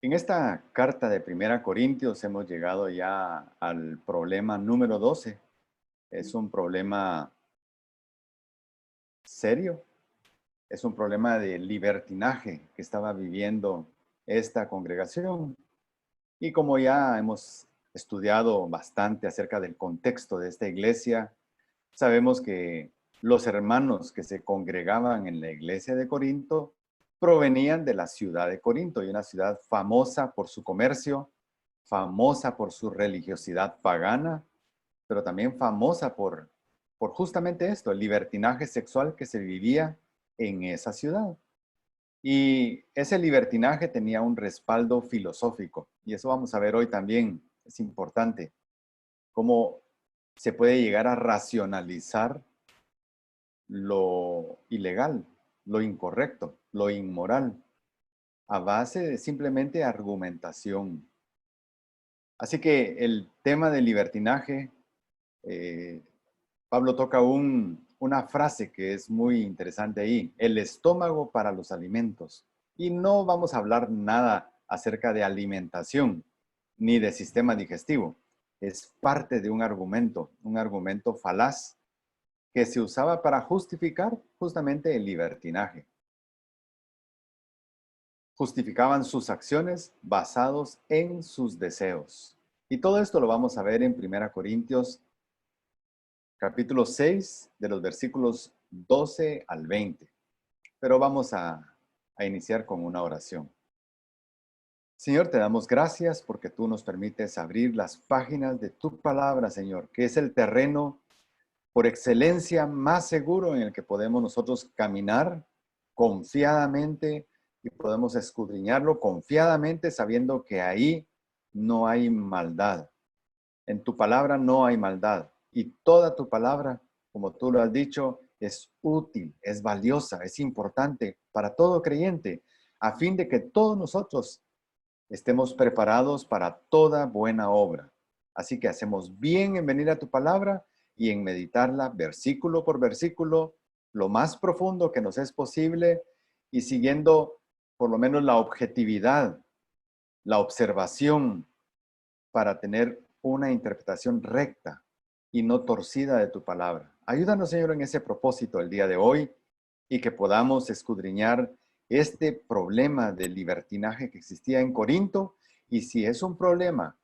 En esta carta de Primera Corintios hemos llegado ya al problema número 12. Es un problema serio, es un problema de libertinaje que estaba viviendo esta congregación. Y como ya hemos estudiado bastante acerca del contexto de esta iglesia, sabemos que los hermanos que se congregaban en la iglesia de Corinto provenían de la ciudad de Corinto, y una ciudad famosa por su comercio, famosa por su religiosidad pagana, pero también famosa por justamente esto, el libertinaje sexual que se vivía en esa ciudad. Y ese libertinaje tenía un respaldo filosófico, y eso vamos a ver hoy también. Es importante cómo se puede llegar a racionalizar lo ilegal, lo incorrecto, lo inmoral, a base de simplemente argumentación. Así que el tema del libertinaje, eh, Pablo toca una frase que es muy interesante ahí: el estómago para los alimentos. Y no vamos a hablar nada acerca de alimentación ni de sistema digestivo. Es parte de un argumento falaz que se usaba para justificar justamente el libertinaje. Justificaban sus acciones basados en sus deseos. Y todo esto lo vamos a ver en 1 Corintios capítulo 6, de los versículos 12 al 20. Pero vamos a iniciar con una oración. Señor, te damos gracias porque tú nos permites abrir las páginas de tu palabra, Señor, que es el terreno por excelencia más seguro en el que podemos nosotros caminar confiadamente, y podemos escudriñarlo confiadamente sabiendo que ahí no hay maldad. En tu palabra no hay maldad, y toda tu palabra, como tú lo has dicho, es útil, es valiosa, es importante para todo creyente, a fin de que todos nosotros estemos preparados para toda buena obra. Así que hacemos bien en venir a tu palabra y en meditarla versículo por versículo, lo más profundo que nos es posible, y siguiendo por lo menos la objetividad, la observación, para tener una interpretación recta y no torcida de tu palabra. Ayúdanos, Señor, en ese propósito el día de hoy, y que podamos escudriñar este problema del libertinaje que existía en Corinto, y si es un problema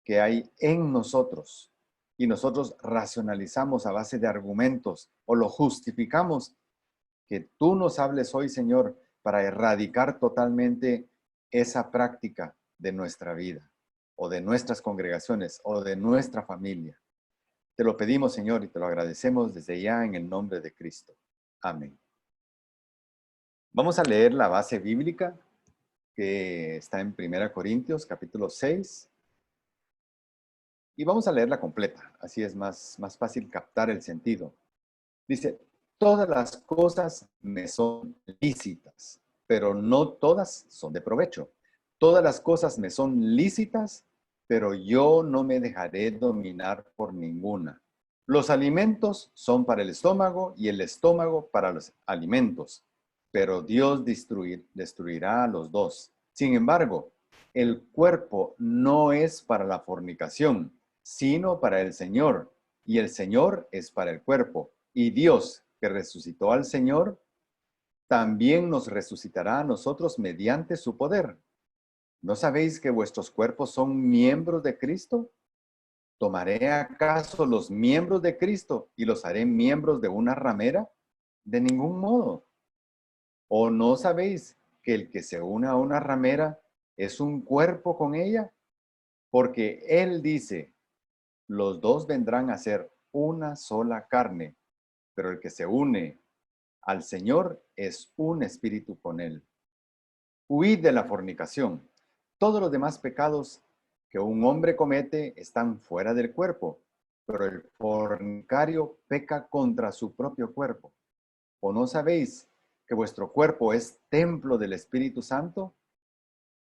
que hay en nosotros y nosotros racionalizamos a base de argumentos o lo justificamos, que tú nos hables hoy, Señor, para erradicar totalmente esa práctica de nuestra vida, o de nuestras congregaciones, o de nuestra familia. Te lo pedimos, Señor, y te lo agradecemos desde ya en el nombre de Cristo. Amén. Vamos a leer la base bíblica que está en 1 Corintios, capítulo 6, y vamos a leerla completa. Así es más fácil captar el sentido. Dice: todas las cosas me son lícitas, pero no todas son de provecho. Todas las cosas me son lícitas, pero yo no me dejaré dominar por ninguna. Los alimentos son para el estómago, y el estómago para los alimentos, pero Dios destruirá a los dos. Sin embargo, el cuerpo no es para la fornicación, sino para el Señor, y el Señor es para el cuerpo. Y Dios, que resucitó al Señor, también nos resucitará a nosotros mediante su poder. ¿No sabéis que vuestros cuerpos son miembros de Cristo? ¿Tomaré acaso los miembros de Cristo y los haré miembros de una ramera? De ningún modo. ¿O no sabéis que el que se une a una ramera es un cuerpo con ella? Porque él dice: los dos vendrán a ser una sola carne. Pero el que se une al Señor es un espíritu con él. Huid de la fornicación. Todos los demás pecados que un hombre comete están fuera del cuerpo, pero el fornicario peca contra su propio cuerpo. ¿O no sabéis que vuestro cuerpo es templo del Espíritu Santo,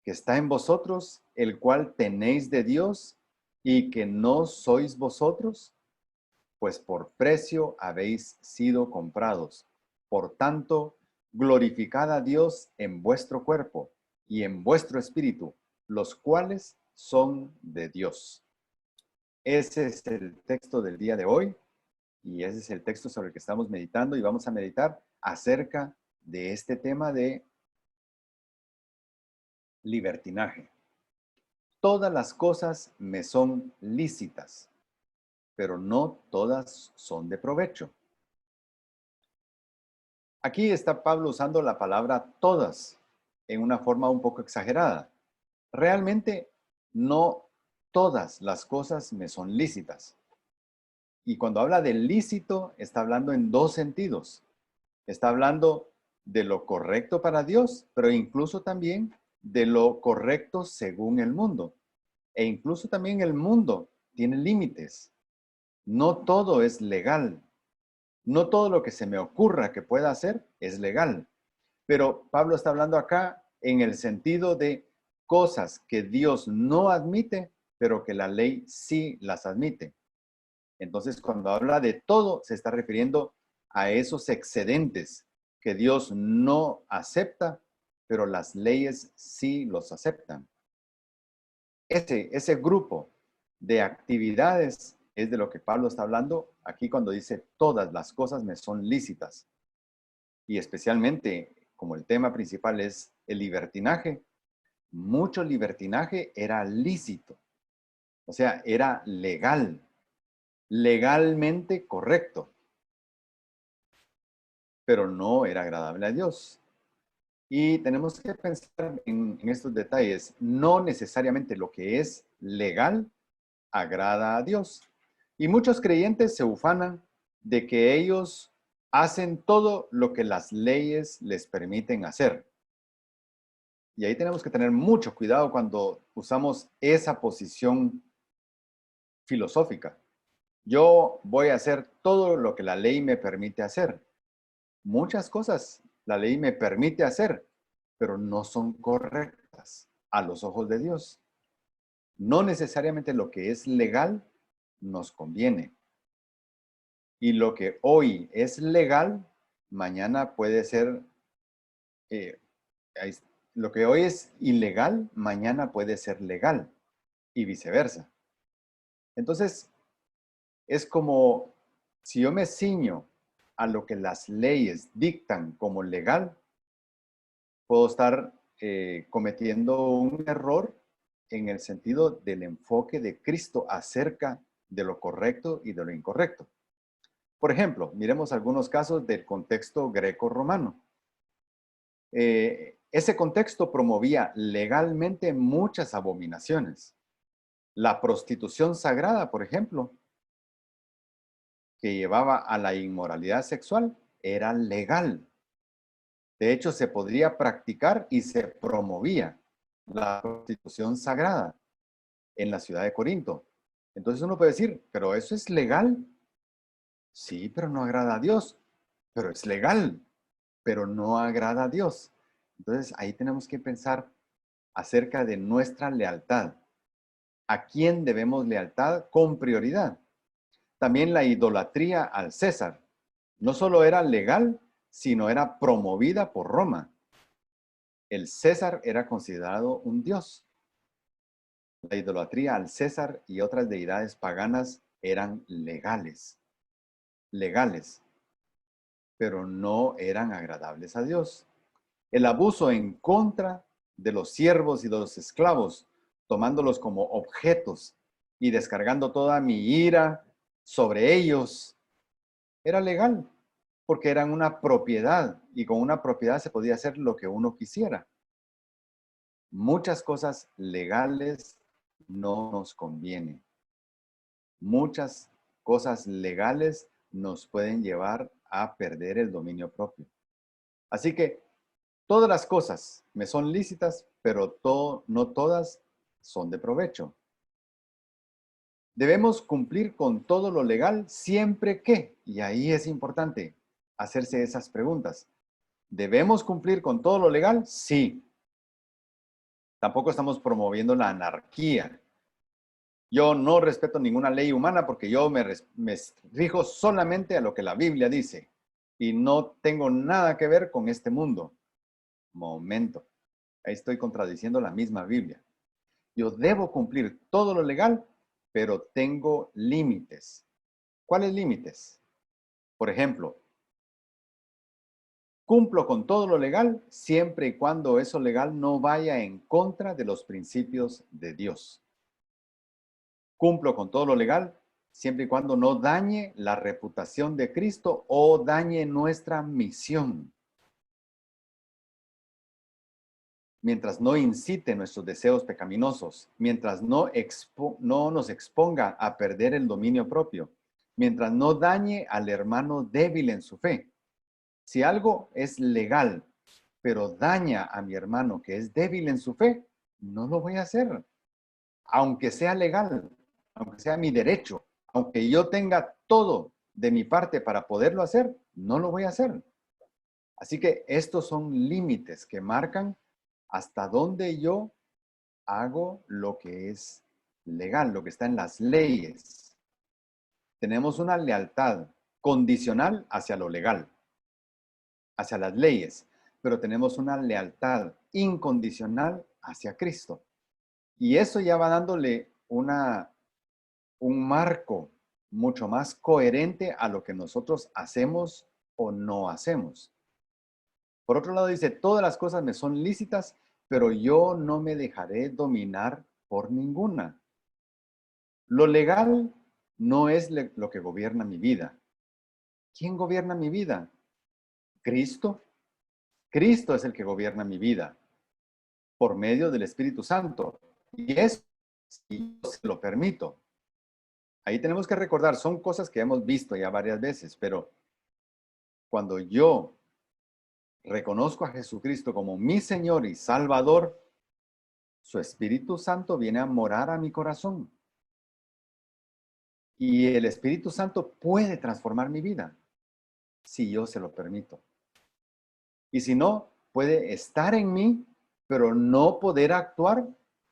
que está en vosotros, el cual tenéis de Dios, y que no sois vosotros? Pues por precio habéis sido comprados. Por tanto, glorificad a Dios en vuestro cuerpo y en vuestro espíritu, los cuales son de Dios. Ese es el texto del día de hoy y ese es el texto sobre el que estamos meditando y vamos a meditar acerca de este tema de libertinaje. Todas las cosas me son lícitas, pero no todas son de provecho. Aquí está Pablo usando la palabra todas en una forma un poco exagerada. Realmente no todas las cosas me son lícitas. Y cuando habla de lícito, está hablando en dos sentidos. Está hablando de lo correcto para Dios, pero incluso también de lo correcto según el mundo. E incluso también el mundo tiene límites. No todo es legal. No todo lo que se me ocurra que pueda hacer es legal. Pero Pablo está hablando acá en el sentido de cosas que Dios no admite, pero que la ley sí las admite. Entonces, cuando habla de todo, se está refiriendo a esos excedentes que Dios no acepta, pero las leyes sí los aceptan. Ese grupo de actividades es de lo que Pablo está hablando aquí cuando dice todas las cosas me son lícitas. Y especialmente, como el tema principal es el libertinaje, mucho libertinaje era lícito, o sea, era legal, legalmente correcto, pero no era agradable a Dios. Y tenemos que pensar en estos detalles. No necesariamente lo que es legal agrada a Dios. Y muchos creyentes se ufanan de que ellos hacen todo lo que las leyes les permiten hacer. Y ahí tenemos que tener mucho cuidado cuando usamos esa posición filosófica. Yo voy a hacer todo lo que la ley me permite hacer. Muchas cosas la ley me permite hacer, pero no son correctas a los ojos de Dios. No necesariamente lo que es legal nos conviene. Y lo que hoy es legal, mañana puede ser, eh, lo que hoy es ilegal, mañana puede ser legal y viceversa. Entonces, es como si yo me ciño a lo que las leyes dictan como legal, puedo estar cometiendo un error en el sentido del enfoque de Cristo acerca de lo correcto y de lo incorrecto. Por ejemplo, miremos algunos casos del contexto greco-romano. Ese contexto promovía legalmente muchas abominaciones. La prostitución sagrada, por ejemplo, que llevaba a la inmoralidad sexual, era legal. De hecho, se podría practicar y se promovía la prostitución sagrada en la ciudad de Corinto. Entonces uno puede decir, ¿pero eso es legal? Sí, pero no agrada a Dios. Pero es legal, pero no agrada a Dios. Entonces ahí tenemos que pensar acerca de nuestra lealtad. ¿A quién debemos lealtad con prioridad? También la idolatría al César. No solo era legal, sino era promovida por Roma. El César era considerado un dios. La idolatría al César y otras deidades paganas eran legales, pero no eran agradables a Dios. El abuso en contra de los siervos y de los esclavos, tomándolos como objetos y descargando toda mi ira sobre ellos, era legal, porque eran una propiedad y con una propiedad se podía hacer lo que uno quisiera. Muchas cosas legales no nos convienen. Muchas cosas legales nos pueden llevar a perder el dominio propio. Así que todas las cosas me son lícitas, pero no todas son de provecho. Debemos cumplir con todo lo legal siempre que, y ahí es importante hacerse esas preguntas. ¿Debemos cumplir con todo lo legal? Sí. Tampoco estamos promoviendo la anarquía. Yo no respeto ninguna ley humana porque yo me rijo solamente a lo que la Biblia dice y no tengo nada que ver con este mundo. Momento. Ahí estoy contradiciendo la misma Biblia. Yo debo cumplir todo lo legal, pero tengo límites. ¿Cuáles límites? Por ejemplo, cumplo con todo lo legal siempre y cuando eso legal no vaya en contra de los principios de Dios. Cumplo con todo lo legal siempre y cuando no dañe la reputación de Cristo o dañe nuestra misión. Mientras no incite nuestros deseos pecaminosos, mientras no nos exponga a perder el dominio propio, mientras no dañe al hermano débil en su fe. Si algo es legal, pero daña a mi hermano que es débil en su fe, no lo voy a hacer. Aunque sea legal, aunque sea mi derecho, aunque yo tenga todo de mi parte para poderlo hacer, no lo voy a hacer. Así que estos son límites que marcan hasta dónde yo hago lo que es legal, lo que está en las leyes. Tenemos una lealtad condicional hacia lo legal, hacia las leyes, pero tenemos una lealtad incondicional hacia Cristo. Y eso ya va dándole un marco mucho más coherente a lo que nosotros hacemos o no hacemos. Por otro lado dice, todas las cosas me son lícitas, pero yo no me dejaré dominar por ninguna. Lo legal no es lo que gobierna mi vida. ¿Quién gobierna mi vida? Cristo. Cristo es el que gobierna mi vida por medio del Espíritu Santo. Y eso, si yo se lo permito. Ahí tenemos que recordar, son cosas que hemos visto ya varias veces, pero cuando yo reconozco a Jesucristo como mi Señor y Salvador, su Espíritu Santo viene a morar a mi corazón. Y el Espíritu Santo puede transformar mi vida, si yo se lo permito. Y si no, puede estar en mí, pero no poder actuar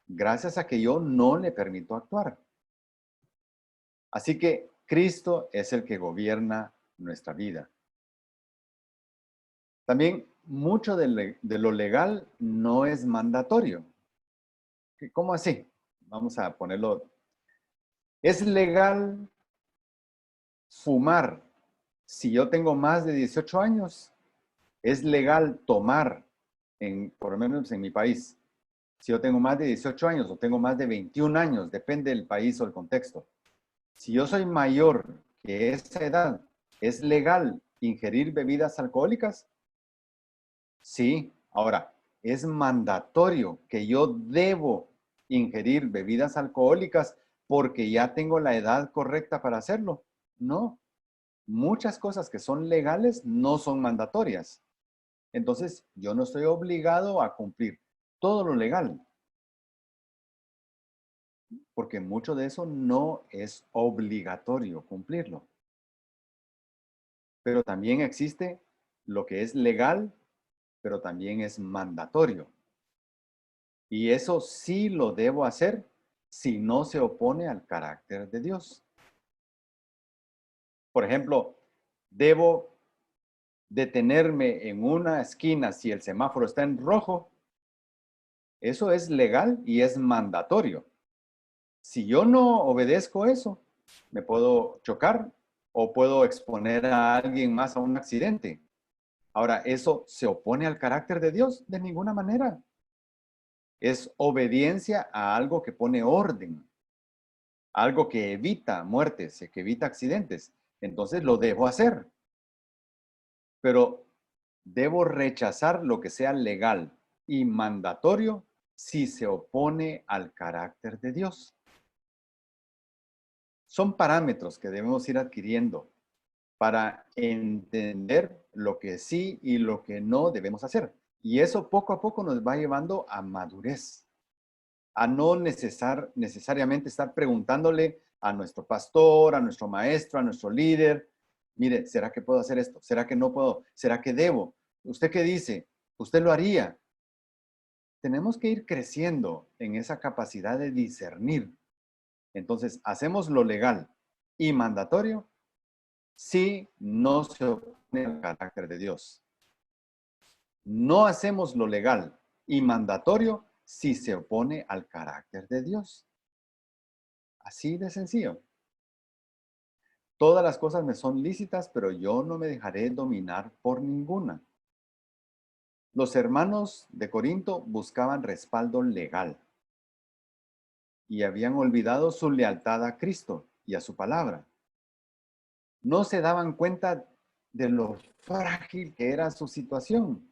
gracias a que yo no le permito actuar. Así que Cristo es el que gobierna nuestra vida. También mucho de lo legal no es mandatorio. ¿Cómo así? Vamos a ponerlo. Es legal fumar si yo tengo más de 18 años. Es legal tomar, por lo menos en mi país, si yo tengo más de 18 años o tengo más de 21 años, depende del país o el contexto. Si yo soy mayor que esa edad, ¿es legal ingerir bebidas alcohólicas? Sí. Ahora, ¿es mandatorio que yo debo ingerir bebidas alcohólicas porque ya tengo la edad correcta para hacerlo? No. Muchas cosas que son legales no son mandatorias. Entonces, yo no estoy obligado a cumplir todo lo legal, porque mucho de eso no es obligatorio cumplirlo. Pero también existe lo que es legal, pero también es mandatorio. Y eso sí lo debo hacer si no se opone al carácter de Dios. Por ejemplo, debo detenerme en una esquina si el semáforo está en rojo. Eso es legal y es mandatorio. Si yo no obedezco eso, me puedo chocar o puedo exponer a alguien más a un accidente. Ahora, ¿eso se opone al carácter de Dios? De ninguna manera. Es obediencia a algo que pone orden, algo que evita muertes, que evita accidentes. Entonces lo debo hacer. Pero debo rechazar lo que sea legal y mandatorio si se opone al carácter de Dios. Son parámetros que debemos ir adquiriendo para entender lo que sí y lo que no debemos hacer. Y eso poco a poco nos va llevando a madurez, a no necesariamente estar preguntándole a nuestro pastor, a nuestro maestro, a nuestro líder, mire, ¿será que puedo hacer esto? ¿Será que no puedo? ¿Será que debo? ¿Usted qué dice? ¿Usted lo haría? Tenemos que ir creciendo en esa capacidad de discernir. Entonces, hacemos lo legal y mandatorio si no se opone al carácter de Dios. No hacemos lo legal y mandatorio si se opone al carácter de Dios. Así de sencillo. Todas las cosas me son lícitas, pero yo no me dejaré dominar por ninguna. Los hermanos de Corinto buscaban respaldo legal y habían olvidado su lealtad a Cristo y a su palabra. No se daban cuenta de lo frágil que era su situación.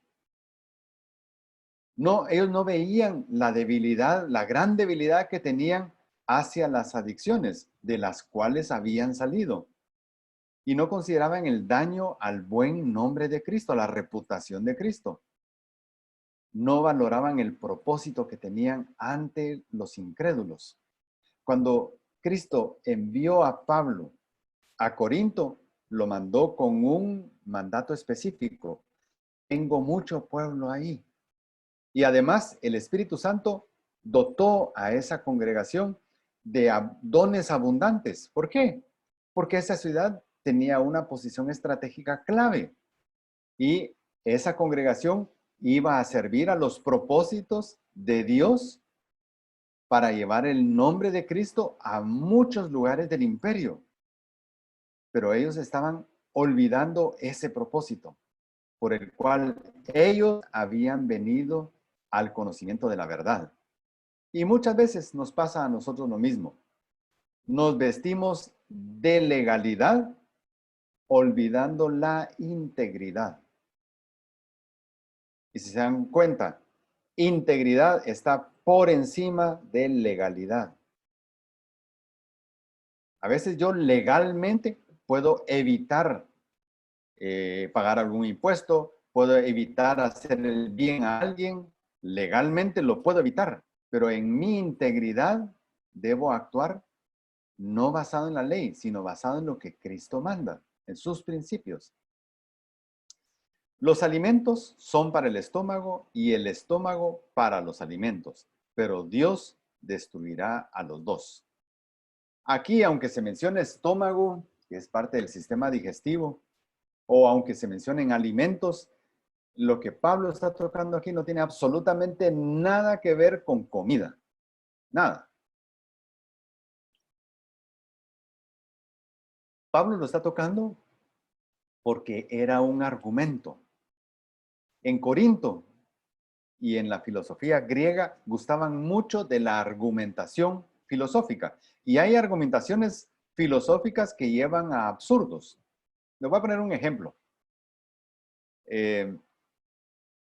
No, ellos no veían la debilidad, la gran debilidad que tenían hacia las adicciones de las cuales habían salido. Y no consideraban el daño al buen nombre de Cristo, a la reputación de Cristo. No valoraban el propósito que tenían ante los incrédulos. Cuando Cristo envió a Pablo a Corinto, lo mandó con un mandato específico. Tengo mucho pueblo ahí. Y además el Espíritu Santo dotó a esa congregación de dones abundantes. ¿Por qué? Porque esa ciudad tenía una posición estratégica clave y esa congregación iba a servir a los propósitos de Dios para llevar el nombre de Cristo a muchos lugares del imperio. Pero ellos estaban olvidando ese propósito por el cual ellos habían venido al conocimiento de la verdad. Y muchas veces nos pasa a nosotros lo mismo. Nos vestimos de legalidad olvidando la integridad. Y si se dan cuenta, integridad está por encima de legalidad. A veces yo legalmente puedo evitar pagar algún impuesto, puedo evitar hacer el bien a alguien, legalmente lo puedo evitar, pero en mi integridad debo actuar no basado en la ley, sino basado en lo que Cristo manda, en sus principios. Los alimentos son para el estómago y el estómago para los alimentos, pero Dios destruirá a los dos. Aquí, aunque se mencione estómago, que es parte del sistema digestivo, o aunque se mencionen alimentos, lo que Pablo está tocando aquí no tiene absolutamente nada que ver con comida. Nada. Pablo lo está tocando porque era un argumento. En Corinto y en la filosofía griega gustaban mucho de la argumentación filosófica. Y hay argumentaciones filosóficas que llevan a absurdos. Les voy a poner un ejemplo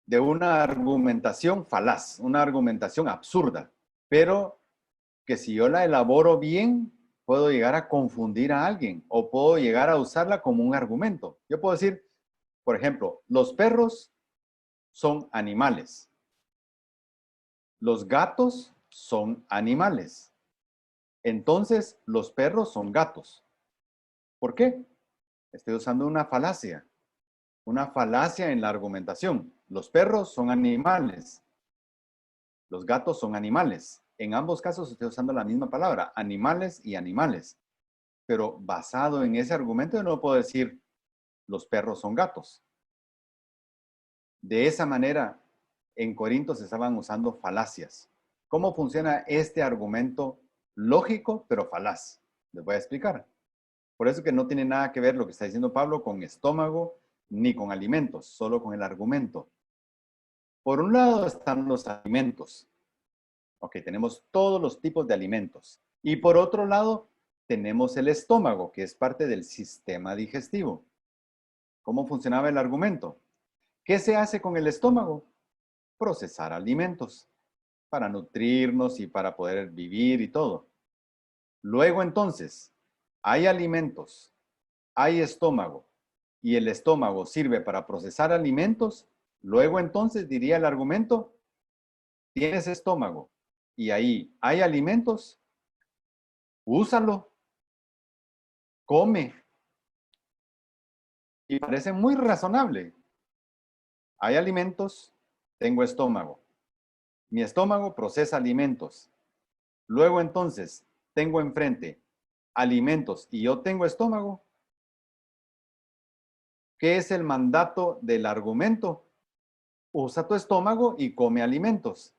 de una argumentación falaz, una argumentación absurda, pero que si yo la elaboro bien, puedo llegar a confundir a alguien o puedo llegar a usarla como un argumento. Yo puedo decir, por ejemplo, los perros son animales. Los gatos son animales. Entonces, los perros son gatos. ¿Por qué? Estoy usando una falacia en la argumentación. Los perros son animales. Los gatos son animales. En ambos casos estoy usando la misma palabra, animales y animales. Pero basado en ese argumento yo no puedo decir los perros son gatos. De esa manera, en Corinto se estaban usando falacias. ¿Cómo funciona este argumento lógico pero falaz? Les voy a explicar. Por eso que no tiene nada que ver lo que está diciendo Pablo con estómago ni con alimentos, solo con el argumento. Por un lado están los alimentos. Ok, tenemos todos los tipos de alimentos. Y por otro lado, tenemos el estómago, que es parte del sistema digestivo. ¿Cómo funcionaba el argumento? ¿Qué se hace con el estómago? Procesar alimentos para nutrirnos y para poder vivir y todo. Luego entonces, hay alimentos, hay estómago, y el estómago sirve para procesar alimentos. Luego entonces diría el argumento, tienes estómago y ahí hay alimentos, úsalo, come. Y parece muy razonable. Hay alimentos, tengo estómago. Mi estómago procesa alimentos. Luego entonces tengo enfrente alimentos y yo tengo estómago. ¿Qué es el mandato del argumento? Usa tu estómago y come alimentos.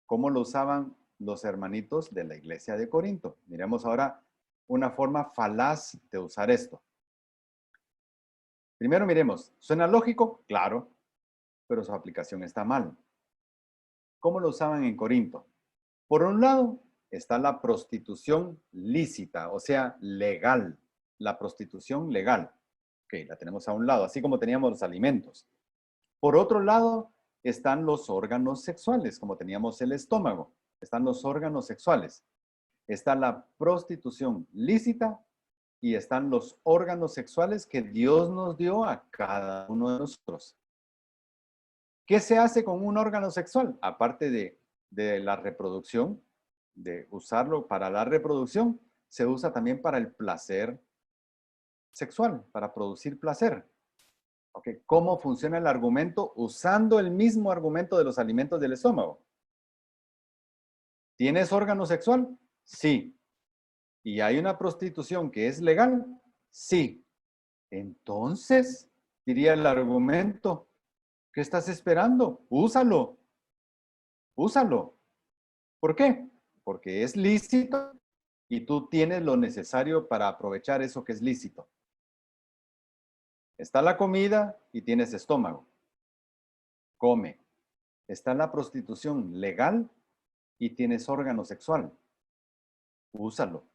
¿Cómo lo usaban los hermanitos de la iglesia de Corinto? Miremos ahora una forma falaz de usar esto. Primero miremos, ¿suena lógico? Claro, pero su aplicación está mal. ¿Cómo lo usaban en Corinto? Por un lado está la prostitución lícita, o sea, legal. La prostitución legal. Ok, la tenemos a un lado, así como teníamos los alimentos. Por otro lado están los órganos sexuales, como teníamos el estómago. Están los órganos sexuales. Está la prostitución lícita y están los órganos sexuales que Dios nos dio a cada uno de nosotros. ¿Qué se hace con un órgano sexual? Aparte de la reproducción, de usarlo para la reproducción, se usa también para el placer sexual, para producir placer. Okay. ¿Cómo funciona el argumento? Usando el mismo argumento de los alimentos del estómago. ¿Tienes órgano sexual? Sí. ¿Y hay una prostitución que es legal? Sí. Entonces, diría el argumento, ¿qué estás esperando? Úsalo. Úsalo. ¿Por qué? Porque es lícito y tú tienes lo necesario para aprovechar eso que es lícito. Está la comida y tienes estómago. Come. Está la prostitución legal y tienes órgano sexual. Úsalo.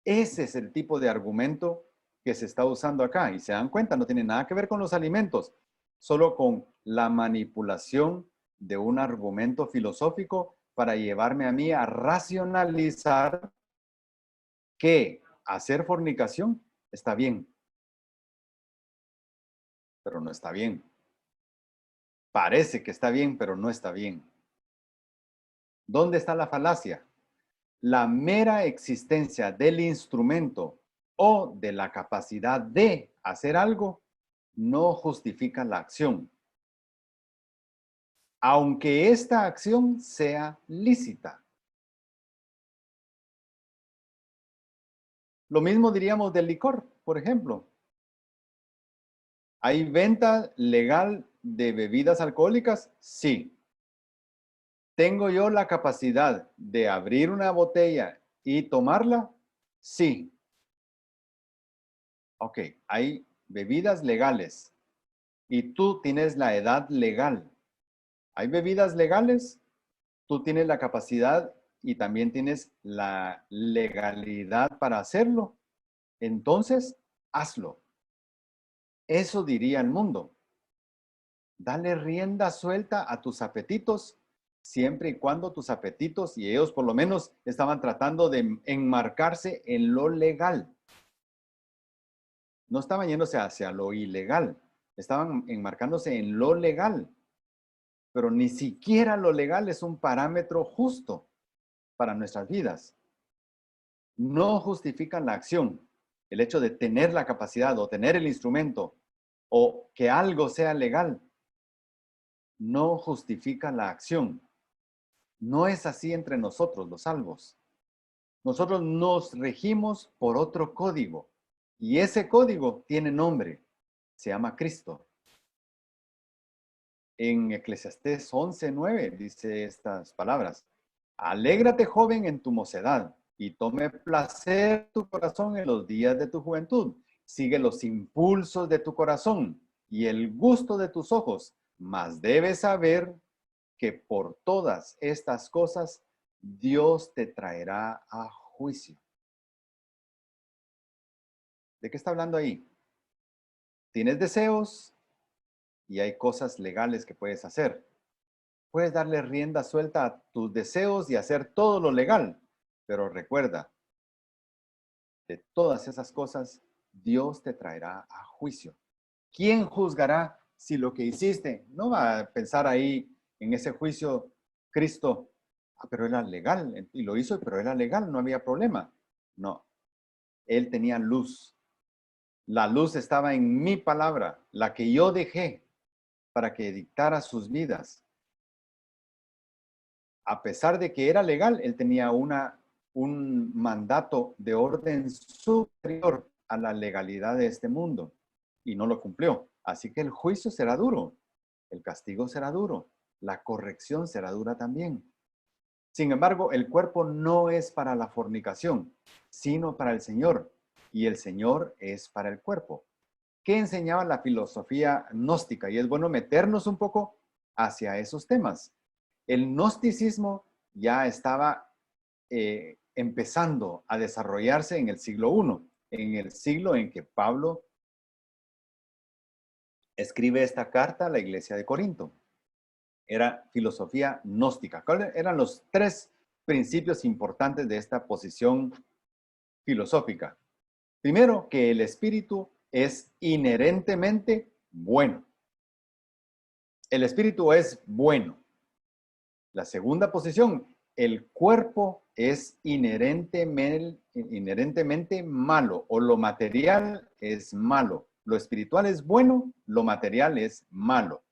Ese es el tipo de argumento que se está usando acá. Y se dan cuenta, no tiene nada que ver con los alimentos, solo con la manipulación de un argumento filosófico para llevarme a mí a racionalizar que hacer fornicación está bien, pero no está bien. Parece que está bien, pero no está bien. ¿Dónde está la falacia? La mera existencia del instrumento o de la capacidad de hacer algo no justifica la acción, aunque esta acción sea lícita. Lo mismo diríamos del licor, por ejemplo. ¿Hay venta legal de bebidas alcohólicas? Sí. ¿Tengo yo la capacidad de abrir una botella y tomarla? Sí. Ok, hay bebidas legales y tú tienes la edad legal. Hay bebidas legales, tú tienes la capacidad y también tienes la legalidad para hacerlo. Entonces, hazlo. Eso diría el mundo. Dale rienda suelta a tus apetitos, siempre y cuando tus apetitos, y ellos por lo menos estaban tratando de enmarcarse en lo legal. No estaban yéndose hacia lo ilegal, estaban enmarcándose en lo legal. Pero ni siquiera lo legal es un parámetro justo para nuestras vidas. No justifican la acción. El hecho de tener la capacidad o tener el instrumento o que algo sea legal no justifica la acción. No es así entre nosotros, los salvos. Nosotros nos regimos por otro código y ese código tiene nombre. Se llama Cristo. En Eclesiastés 11:9 dice estas palabras. Alégrate, joven, en tu mocedad y tome placer tu corazón en los días de tu juventud. Sigue los impulsos de tu corazón y el gusto de tus ojos, mas debes saber que por todas estas cosas Dios te traerá a juicio. ¿De qué está hablando ahí? Tienes deseos y hay cosas legales que puedes hacer. Puedes darle rienda suelta a tus deseos y hacer todo lo legal, pero recuerda, de todas esas cosas, Dios te traerá a juicio. ¿Quién juzgará si lo que hiciste? No va a pensar ahí en ese juicio, Cristo, pero era legal, y lo hizo, pero era legal, no había problema. No, él tenía luz. La luz estaba en mi palabra, la que yo dejé para que dictara sus vidas. A pesar de que era legal, él tenía un mandato de orden superior a la legalidad de este mundo y no lo cumplió. Así que el juicio será duro, el castigo será duro, la corrección será dura también. Sin embargo, el cuerpo no es para la fornicación, sino para el Señor, y el Señor es para el cuerpo. ¿Qué enseñaba la filosofía gnóstica? Y es bueno meternos un poco hacia esos temas. El gnosticismo ya estaba empezando a desarrollarse en el siglo I, en el siglo en que Pablo escribe esta carta a la iglesia de Corinto. Era filosofía gnóstica. ¿Cuáles eran los tres principios importantes de esta posición filosófica? Primero, que el espíritu es inherentemente bueno. El espíritu es bueno. La segunda posición, el cuerpo es inherentemente malo, o lo material es malo. Lo espiritual es bueno, lo material es malo.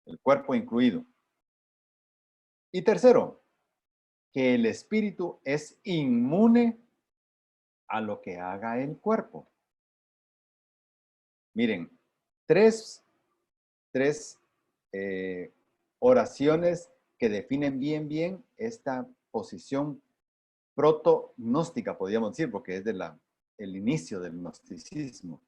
El cuerpo incluido. Y tercero, que el espíritu es inmune a lo que haga el cuerpo. Miren, tres oraciones que definen bien esta posición proto-gnóstica, podríamos decir, porque es el inicio del gnosticismo.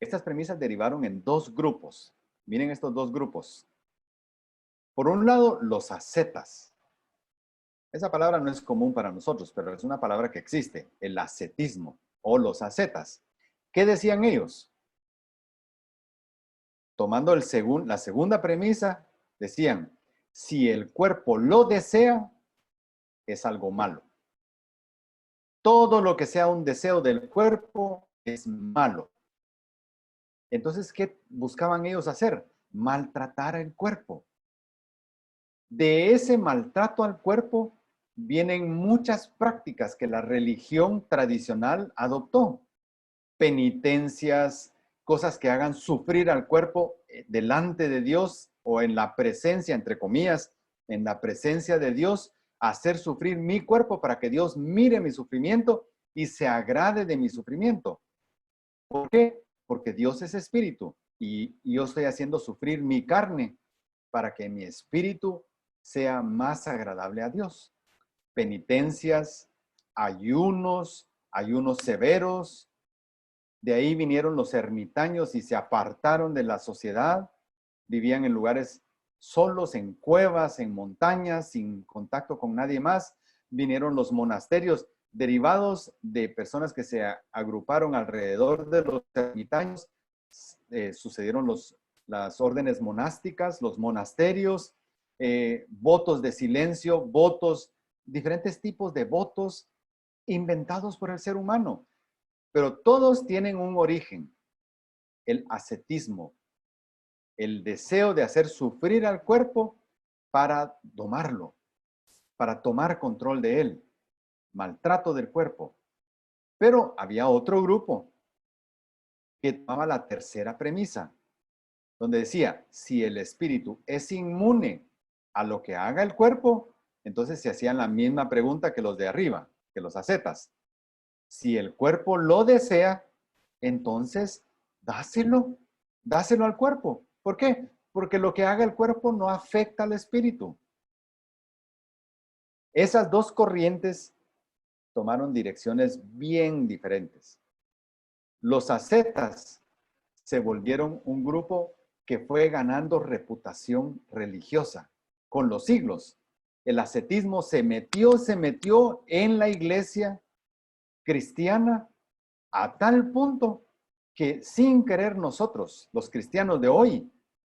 Estas premisas derivaron en dos grupos. Miren estos dos grupos. Por un lado, los ascetas. Esa palabra no es común para nosotros, pero es una palabra que existe, el ascetismo o los ascetas. ¿Qué decían ellos? Tomando la segunda premisa, decían, si el cuerpo lo desea, es algo malo. Todo lo que sea un deseo del cuerpo es malo. Entonces, ¿qué buscaban ellos hacer? Maltratar al cuerpo. De ese maltrato al cuerpo vienen muchas prácticas que la religión tradicional adoptó. Penitencias, cosas que hagan sufrir al cuerpo delante de Dios o en la presencia, entre comillas, en la presencia de Dios, hacer sufrir mi cuerpo para que Dios mire mi sufrimiento y se agrade de mi sufrimiento. ¿Por qué? Porque Dios es espíritu y yo estoy haciendo sufrir mi carne para que mi espíritu sea más agradable a Dios. Penitencias, ayunos severos. De ahí vinieron los ermitaños y se apartaron de la sociedad. Vivían en lugares solos, en cuevas, en montañas, sin contacto con nadie más. Vinieron los monasterios derivados de personas que se agruparon alrededor de los ermitaños. Sucedieron las órdenes monásticas, los monasterios, votos de silencio, votos, diferentes tipos de votos inventados por el ser humano. Pero todos tienen un origen, el ascetismo, el deseo de hacer sufrir al cuerpo para domarlo, para tomar control de él, maltrato del cuerpo. Pero había otro grupo que tomaba la tercera premisa, donde decía, si el espíritu es inmune a lo que haga el cuerpo, entonces se hacían la misma pregunta que los de arriba, que los ascetas. Si el cuerpo lo desea, entonces dáselo al cuerpo. ¿Por qué? Porque lo que haga el cuerpo no afecta al espíritu. Esas dos corrientes tomaron direcciones bien diferentes. Los ascetas se volvieron un grupo que fue ganando reputación religiosa con los siglos. El ascetismo se metió en la iglesia cristiana a tal punto que sin querer nosotros, los cristianos de hoy,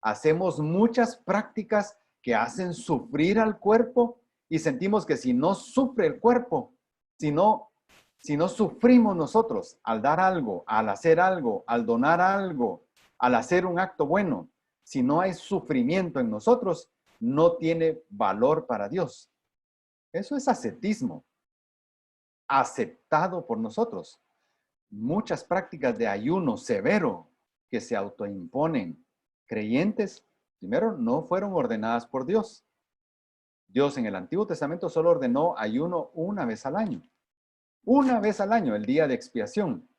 hacemos muchas prácticas que hacen sufrir al cuerpo y sentimos que si no sufre el cuerpo, si no sufrimos nosotros al dar algo, al hacer algo, al donar algo, al hacer un acto bueno, si no hay sufrimiento en nosotros, no tiene valor para Dios. Eso es ascetismo, aceptado por nosotros. Muchas prácticas de ayuno severo que se autoimponen creyentes, primero, no fueron ordenadas por Dios. Dios en el Antiguo Testamento solo ordenó ayuno una vez al año. Una vez al año, el día de expiación.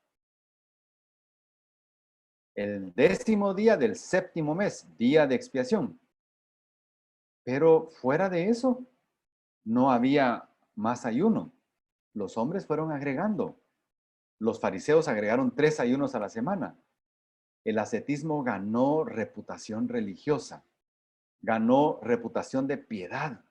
El 10º día del 7º mes, día de expiación. Pero fuera de eso, no había más ayuno. Los hombres fueron agregando. Los fariseos agregaron 3 ayunos a la semana. El ascetismo ganó reputación religiosa, ganó reputación de piedad.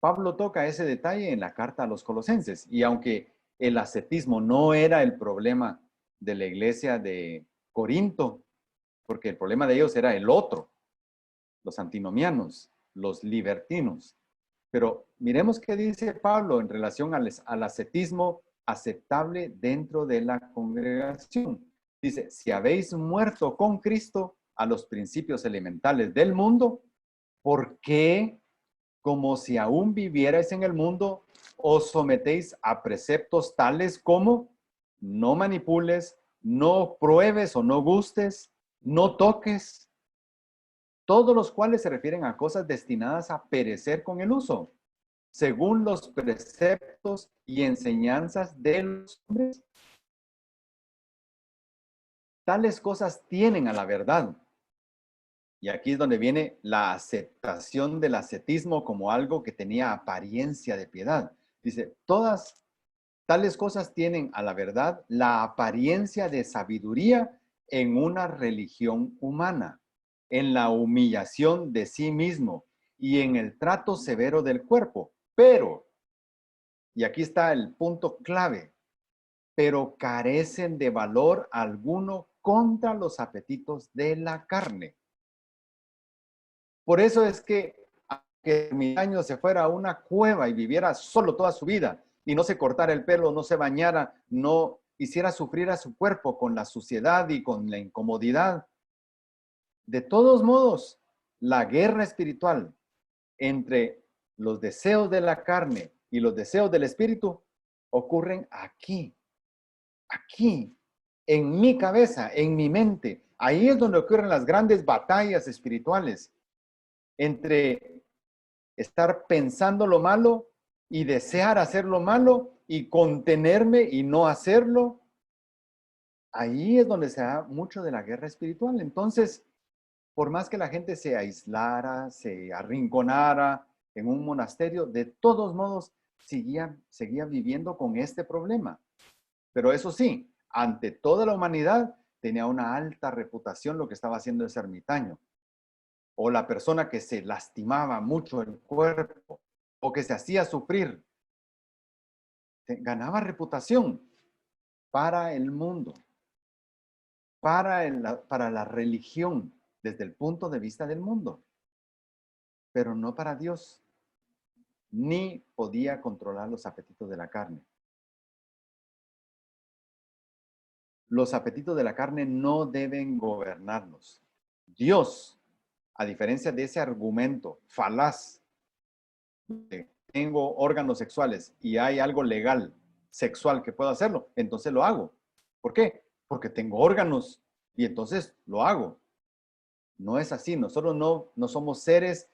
Pablo toca ese detalle en la carta a los Colosenses, y aunque el ascetismo no era el problema de la iglesia de Corinto, porque el problema de ellos era el otro, los antinomianos, los libertinos. Pero miremos qué dice Pablo en relación al ascetismo aceptable dentro de la congregación. Dice, si habéis muerto con Cristo a los principios elementales del mundo, ¿por qué, como si aún vivierais en el mundo, os sometéis a preceptos tales como no manipules, no pruebes o no gustes, no toques? Todos los cuales se refieren a cosas destinadas a perecer con el uso, según los preceptos y enseñanzas de los hombres. Tales cosas tienen a la verdad. Y aquí es donde viene la aceptación del ascetismo como algo que tenía apariencia de piedad. Dice, todas tales cosas tienen a la verdad la apariencia de sabiduría en una religión humana, en la humillación de sí mismo y en el trato severo del cuerpo. Pero, y aquí está el punto clave, pero carecen de valor alguno contra los apetitos de la carne. Por eso es que aunque Ermitaño se fuera a una cueva y viviera solo toda su vida y no se cortara el pelo, no se bañara, no hiciera sufrir a su cuerpo con la suciedad y con la incomodidad, de todos modos, la guerra espiritual entre los deseos de la carne y los deseos del espíritu ocurren aquí, en mi cabeza, en mi mente. Ahí es donde ocurren las grandes batallas espirituales entre estar pensando lo malo y desear hacer lo malo y contenerme y no hacerlo. Ahí es donde se da mucho de la guerra espiritual. Entonces, por más que la gente se aislara, se arrinconara en un monasterio, de todos modos seguía viviendo con este problema. Pero eso sí, ante toda la humanidad tenía una alta reputación lo que estaba haciendo ese ermitaño. O la persona que se lastimaba mucho el cuerpo o que se hacía sufrir, ganaba reputación para el mundo, para la religión, desde el punto de vista del mundo, pero no para Dios, ni podía controlar los apetitos de la carne. Los apetitos de la carne no deben gobernarnos. Dios, a diferencia de ese argumento falaz, de tengo órganos sexuales y hay algo legal sexual que puedo hacerlo, entonces lo hago. ¿Por qué? Porque tengo órganos y entonces lo hago. No es así. Nosotros no somos seres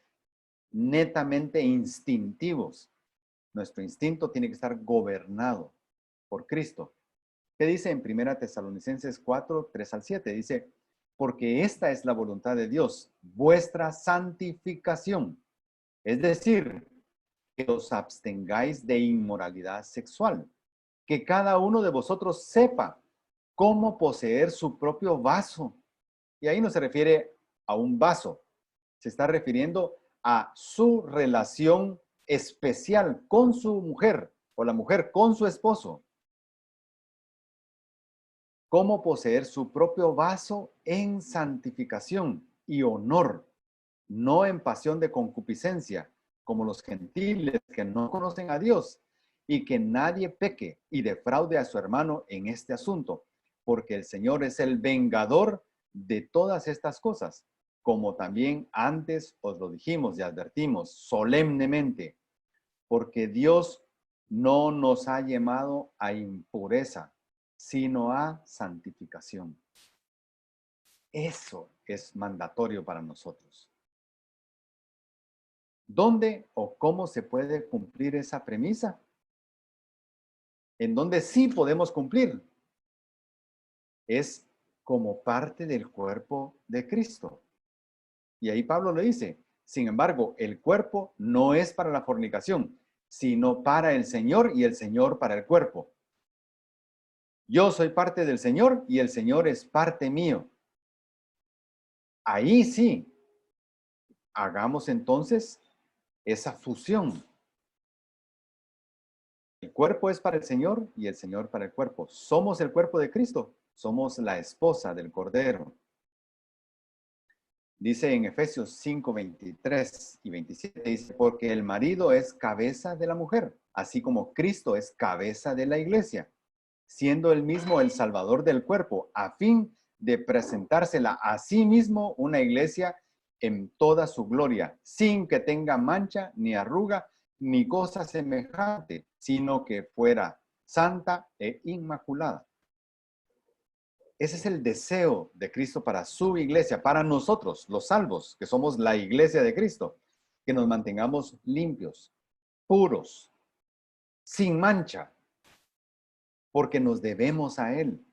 netamente instintivos. Nuestro instinto tiene que estar gobernado por Cristo. ¿Qué dice en 1 Tesalonicenses 4, 3 al 7? Dice, porque esta es la voluntad de Dios, vuestra santificación. Es decir, que os abstengáis de inmoralidad sexual, que cada uno de vosotros sepa cómo poseer su propio vaso. Y ahí no se refiere a un vaso, se está refiriendo a su relación especial con su mujer o la mujer con su esposo. Cómo poseer su propio vaso en santificación y honor, no en pasión de concupiscencia, como los gentiles que no conocen a Dios, y que nadie peque y defraude a su hermano en este asunto, porque el Señor es el vengador de todas estas cosas, como también antes os lo dijimos y advertimos solemnemente, porque Dios no nos ha llamado a impureza, sino a santificación. Eso es mandatorio para nosotros. ¿Dónde o cómo se puede cumplir esa premisa? En donde sí podemos cumplir es como parte del cuerpo de Cristo. Y ahí Pablo lo dice, Sin embargo, el cuerpo no es para la fornicación, sino para el Señor y el Señor para el cuerpo. Yo soy parte del Señor y el Señor es parte mío. Ahí sí, hagamos entonces esa fusión. El cuerpo es para el Señor y el Señor para el cuerpo. Somos el cuerpo de Cristo, somos la esposa del Cordero. Dice en Efesios 5, 23 y 27, dice, porque el marido es cabeza de la mujer, así como Cristo es cabeza de la iglesia, siendo él mismo el salvador del cuerpo, a fin de presentársela a sí mismo una iglesia en toda su gloria, sin que tenga mancha, ni arruga, ni cosa semejante, sino que fuera santa e inmaculada. Ese es el deseo de Cristo para su iglesia, para nosotros, los salvos, que somos la iglesia de Cristo, que nos mantengamos limpios, puros, sin mancha, porque nos debemos a Él.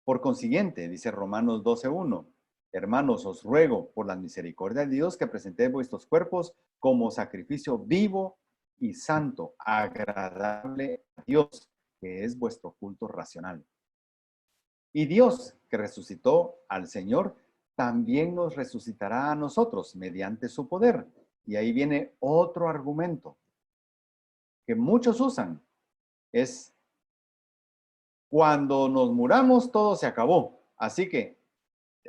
Por consiguiente, dice Romanos 12:1, hermanos, os ruego por la misericordia de Dios que presentéis vuestros cuerpos como sacrificio vivo y santo, agradable a Dios, que es vuestro culto racional. Y Dios, que resucitó al Señor, también nos resucitará a nosotros mediante su poder. Y ahí viene otro argumento que muchos usan. Es cuando nos muramos, todo se acabó. Así que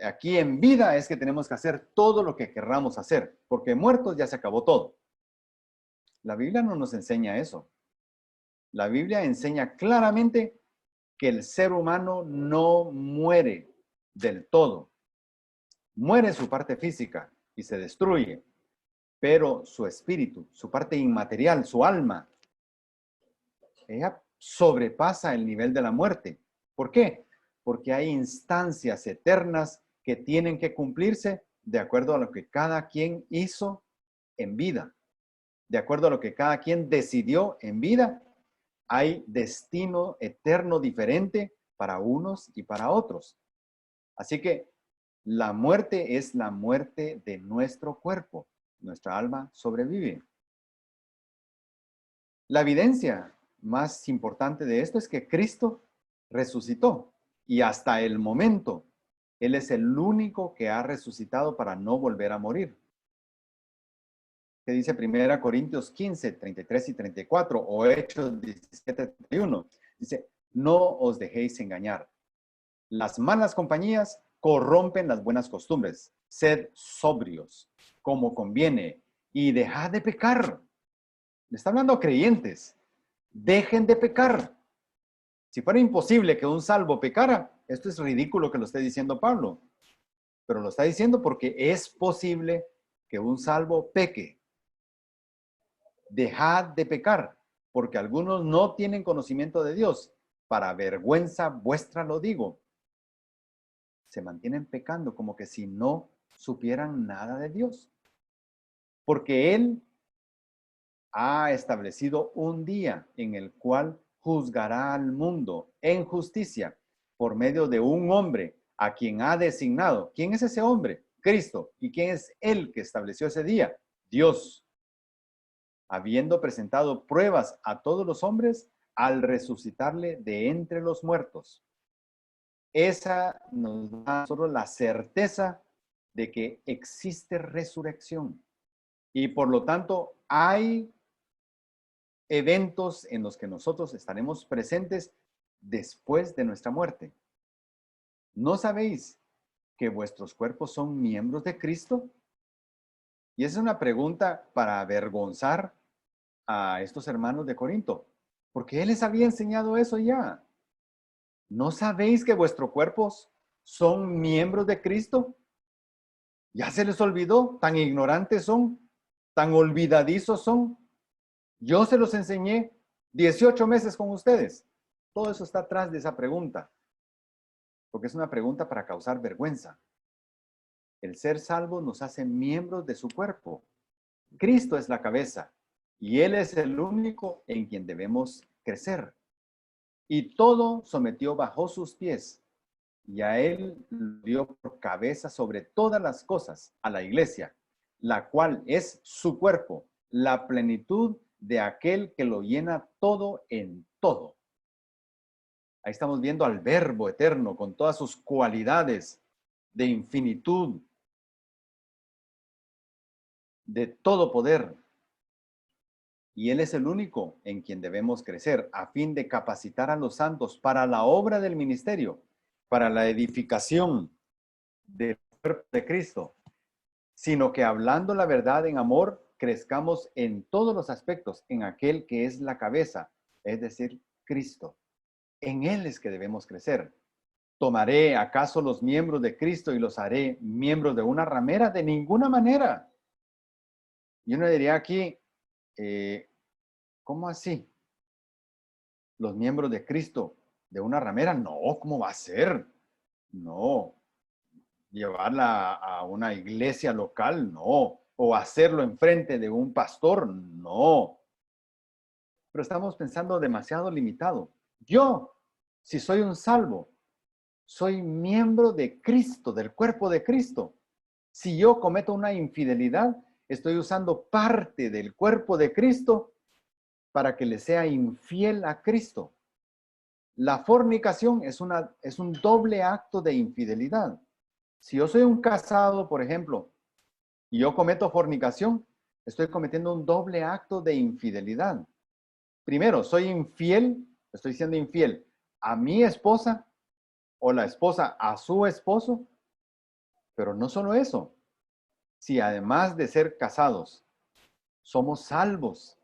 aquí en vida es que tenemos que hacer todo lo que querramos hacer, porque muertos ya se acabó todo. La Biblia no nos enseña eso. La Biblia enseña claramente que el ser humano no muere del todo. Muere su parte física y se destruye, pero su espíritu, su parte inmaterial, su alma, ella sobrepasa el nivel de la muerte. ¿Por qué? Porque hay instancias eternas que tienen que cumplirse de acuerdo a lo que cada quien hizo en vida, de acuerdo a lo que cada quien decidió en vida. Hay destino eterno diferente para unos y para otros. Así que la muerte es la muerte de nuestro cuerpo. Nuestra alma sobrevive. La evidencia más importante de esto es que Cristo resucitó y hasta el momento Él es el único que ha resucitado para no volver a morir. Que dice 1 Corintios 15, 33 y 34 o Hechos 17, 31. Dice, no os dejéis engañar. Las malas compañías corrompen las buenas costumbres. Sed sobrios, como conviene, y dejad de pecar. Le está hablando a creyentes. Dejen de pecar. Si fuera imposible que un salvo pecara, esto es ridículo que lo esté diciendo Pablo. Pero lo está diciendo porque es posible que un salvo peque. Dejad de pecar, porque algunos no tienen conocimiento de Dios. Para vergüenza vuestra lo digo. Se mantienen pecando como que si no supieran nada de Dios. Porque Él ha establecido un día en el cual juzgará al mundo en justicia por medio de un hombre a quien ha designado. ¿Quién es ese hombre? Cristo. ¿Y quién es Él que estableció ese día? Dios. Habiendo presentado pruebas a todos los hombres al resucitarle de entre los muertos. Esa nos da solo la certeza de que existe resurrección. Y por lo tanto hay eventos en los que nosotros estaremos presentes después de nuestra muerte. ¿No sabéis que vuestros cuerpos son miembros de Cristo? Y esa es una pregunta para avergonzar a estos hermanos de Corinto, porque Él les había enseñado eso ya. ¿No sabéis que vuestros cuerpos son miembros de Cristo? ¿Ya se les olvidó? ¿Tan ignorantes son? ¿Tan olvidadizos son? Yo se los enseñé 18 meses con ustedes. Todo eso está atrás de esa pregunta, porque es una pregunta para causar vergüenza. El ser salvo nos hace miembros de su cuerpo. Cristo es la cabeza y Él es el único en quien debemos crecer. Y todo sometió bajo sus pies y a Él lo dio por cabeza sobre todas las cosas, a la iglesia, la cual es su cuerpo, la plenitud de aquel que lo llena todo en todo. Ahí estamos viendo al Verbo eterno con todas sus cualidades de infinitud, de todo poder. Y Él es el único en quien debemos crecer a fin de capacitar a los santos para la obra del ministerio, para la edificación del cuerpo de Cristo, sino que hablando la verdad en amor, crezcamos en todos los aspectos en aquel que es la cabeza, es decir, Cristo. En Él es que debemos crecer. ¿Tomaré acaso los miembros de Cristo y los haré miembros de una ramera? De ninguna manera. Yo no diría aquí, ¿cómo así? ¿Los miembros de Cristo de una ramera? No, ¿cómo va a ser? No. ¿Llevarla a una iglesia local? No. ¿O hacerlo enfrente de un pastor? No. Pero estamos pensando demasiado limitado. Yo, si soy un salvo, soy miembro de Cristo, del cuerpo de Cristo. Si yo cometo una infidelidad, estoy usando parte del cuerpo de Cristo para que le sea infiel a Cristo. La fornicación es un doble acto de infidelidad. Si yo soy un casado, por ejemplo, y yo cometo fornicación, estoy cometiendo un doble acto de infidelidad. Primero, soy infiel, estoy siendo infiel a mi esposa o la esposa a su esposo, pero no solo eso. Si además de ser casados, somos salvos,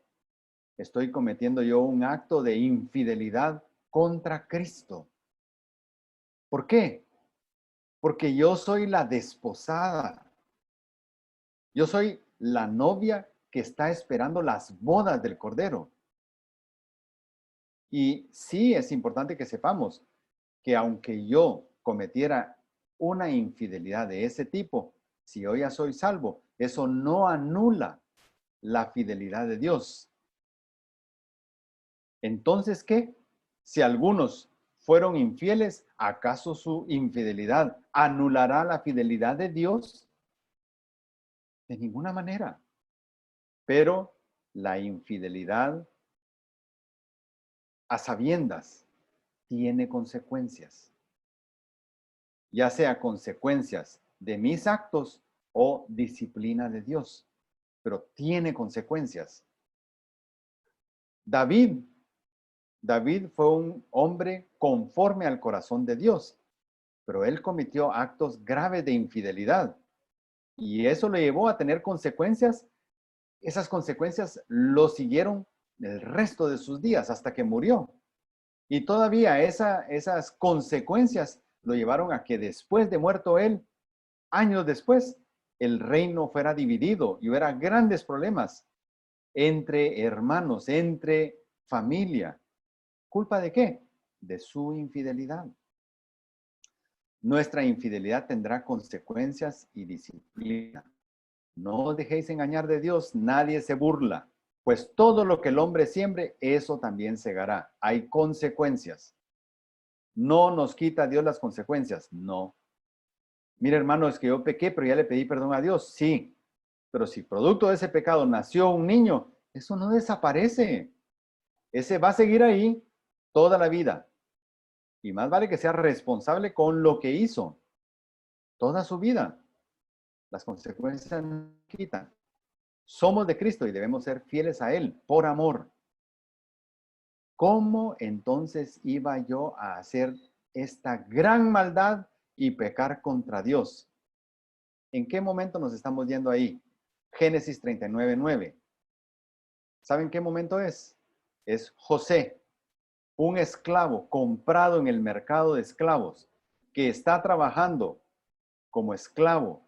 estoy cometiendo yo un acto de infidelidad contra Cristo. ¿Por qué? Porque yo soy la desposada. Yo soy la novia que está esperando las bodas del Cordero. Y sí es importante que sepamos que aunque yo cometiera una infidelidad de ese tipo, si yo ya soy salvo, eso no anula la fidelidad de Dios. Entonces, ¿qué? Si algunos fueron infieles, ¿acaso su infidelidad anulará la fidelidad de Dios? De ninguna manera. Pero la infidelidad a sabiendas tiene consecuencias, ya sea consecuencias de mis actos o disciplina de Dios, pero tiene consecuencias. David fue un hombre conforme al corazón de Dios, pero él cometió actos graves de infidelidad y eso le llevó a tener consecuencias. Esas consecuencias lo siguieron el resto de sus días hasta que murió. Y todavía esas consecuencias lo llevaron a que después de muerto él, años después, el reino fuera dividido y hubiera grandes problemas entre hermanos, entre familia. ¿Culpa de qué? De su infidelidad. Nuestra infidelidad tendrá consecuencias y disciplina. No os dejéis engañar de Dios, nadie se burla, pues todo lo que el hombre siembre, eso también segará. Hay consecuencias. No nos quita Dios las consecuencias, no. Mire, hermano, es que yo pequé, pero ya le pedí perdón a Dios, sí. Pero si producto de ese pecado nació un niño, eso no desaparece. Ese va a seguir ahí toda la vida. Y más vale que sea responsable con lo que hizo toda su vida. Las consecuencias no quitan. Somos de Cristo y debemos ser fieles a Él por amor. ¿Cómo entonces iba yo a hacer esta gran maldad y pecar contra Dios? ¿En qué momento nos estamos yendo ahí? Génesis 39:9. ¿Saben qué momento es? Es José, un esclavo comprado en el mercado de esclavos, que está trabajando como esclavo,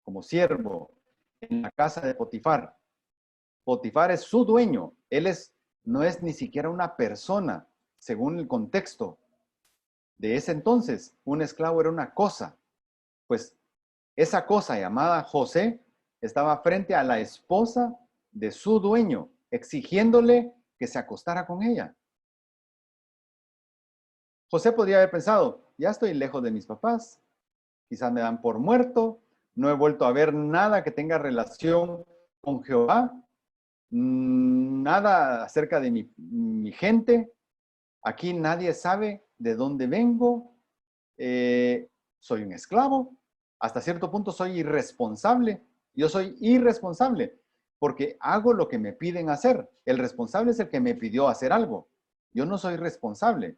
como siervo, en la casa de Potifar. Potifar es su dueño. No es ni siquiera una persona, según el contexto de ese entonces. Un esclavo era una cosa. Pues esa cosa llamada José estaba frente a la esposa de su dueño, exigiéndole que se acostara con ella. José podría haber pensado, ya estoy lejos de mis papás, quizás me dan por muerto, no he vuelto a ver nada que tenga relación con Jehová, nada acerca de mi gente. Aquí nadie sabe de dónde vengo. Soy un esclavo. Hasta cierto punto soy irresponsable. Yo soy irresponsable porque hago lo que me piden hacer. El responsable es el que me pidió hacer algo. Yo no soy responsable.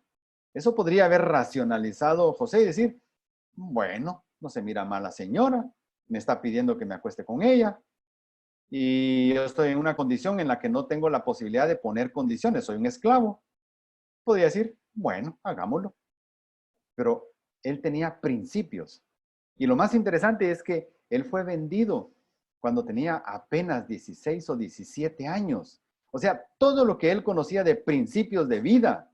Eso podría haber racionalizado José y decir, bueno, no se mira mal la señora, me está pidiendo que me acueste con ella y yo estoy en una condición en la que no tengo la posibilidad de poner condiciones, soy un esclavo. Podría decir, bueno, hagámoslo. Pero él tenía principios. Y lo más interesante es que él fue vendido cuando tenía apenas 16 o 17 años. O sea, todo lo que él conocía de principios de vida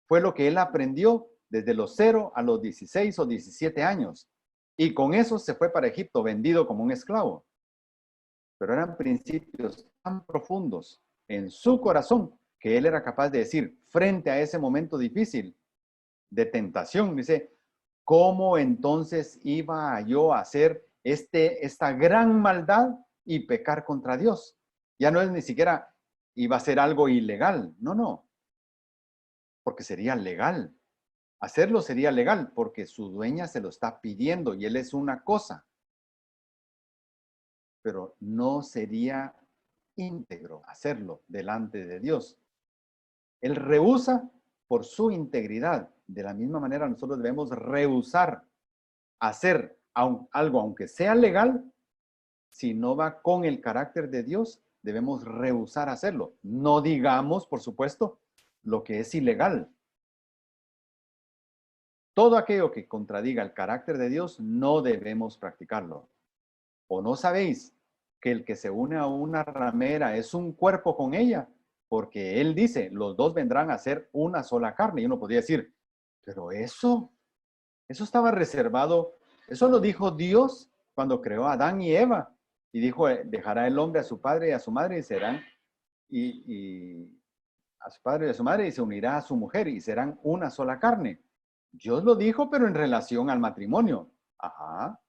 fue lo que él aprendió desde los 0 a los 16 o 17 años. Y con eso se fue para Egipto, vendido como un esclavo. Pero eran principios tan profundos en su corazón que él era capaz de decir frente a ese momento difícil de tentación, dice, ¿cómo entonces iba yo a hacer esta gran maldad y pecar contra Dios? Ya no es ni siquiera iba a ser algo ilegal, no, porque sería legal. Hacerlo sería legal porque su dueña se lo está pidiendo y él es una cosa, pero no sería íntegro hacerlo delante de Dios. Él rehúsa por su integridad. De la misma manera nosotros debemos rehusar hacer algo, aunque sea legal, si no va con el carácter de Dios, debemos rehusar hacerlo. No digamos, por supuesto, lo que es ilegal. Todo aquello que contradiga el carácter de Dios, no debemos practicarlo. ¿O no sabéis que el que se une a una ramera es un cuerpo con ella? Porque él dice, los dos vendrán a ser una sola carne. Y uno podría decir, pero eso estaba reservado, eso lo dijo Dios cuando creó a Adán y Eva. Y dijo, dejará el hombre a su padre y a su madre y serán, y a su padre y a su madre y se unirá a su mujer y serán una sola carne. Dios lo dijo, pero en relación al matrimonio. Ajá.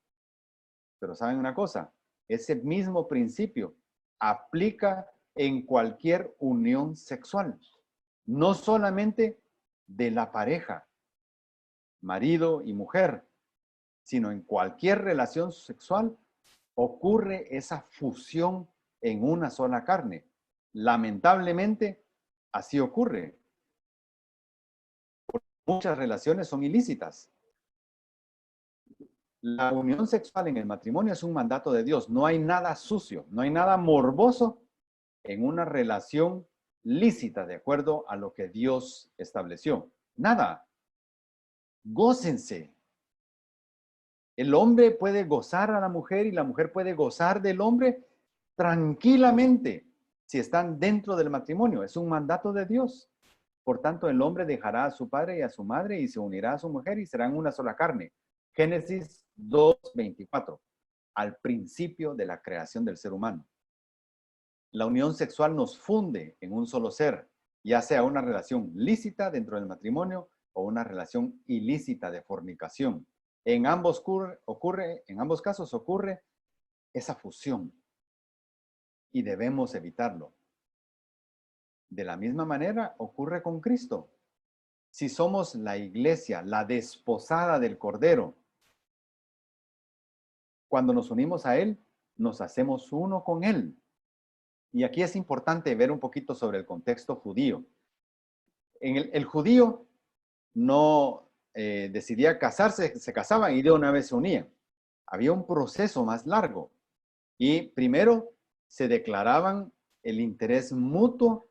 Pero ¿saben una cosa? Ese mismo principio aplica en cualquier unión sexual. No solamente de la pareja, marido y mujer, sino en cualquier relación sexual ocurre esa fusión en una sola carne. Lamentablemente, así ocurre. Muchas relaciones son ilícitas. La unión sexual en el matrimonio es un mandato de Dios. No hay nada sucio, no hay nada morboso en una relación lícita de acuerdo a lo que Dios estableció. Nada. Gócense. El hombre puede gozar a la mujer y la mujer puede gozar del hombre tranquilamente si están dentro del matrimonio. Es un mandato de Dios. Por tanto, el hombre dejará a su padre y a su madre y se unirá a su mujer y serán una sola carne. Génesis 2:24, al principio de la creación del ser humano. La unión sexual nos funde en un solo ser, ya sea una relación lícita dentro del matrimonio o una relación ilícita de fornicación. En ambos casos ocurre esa fusión y debemos evitarlo. De la misma manera ocurre con Cristo. Si somos la iglesia, la desposada del Cordero, cuando nos unimos a Él, nos hacemos uno con Él. Y aquí es importante ver un poquito sobre el contexto judío. El judío no decidía casarse, se casaban y de una vez se unían. Había un proceso más largo. Y primero se declaraban el interés mutuo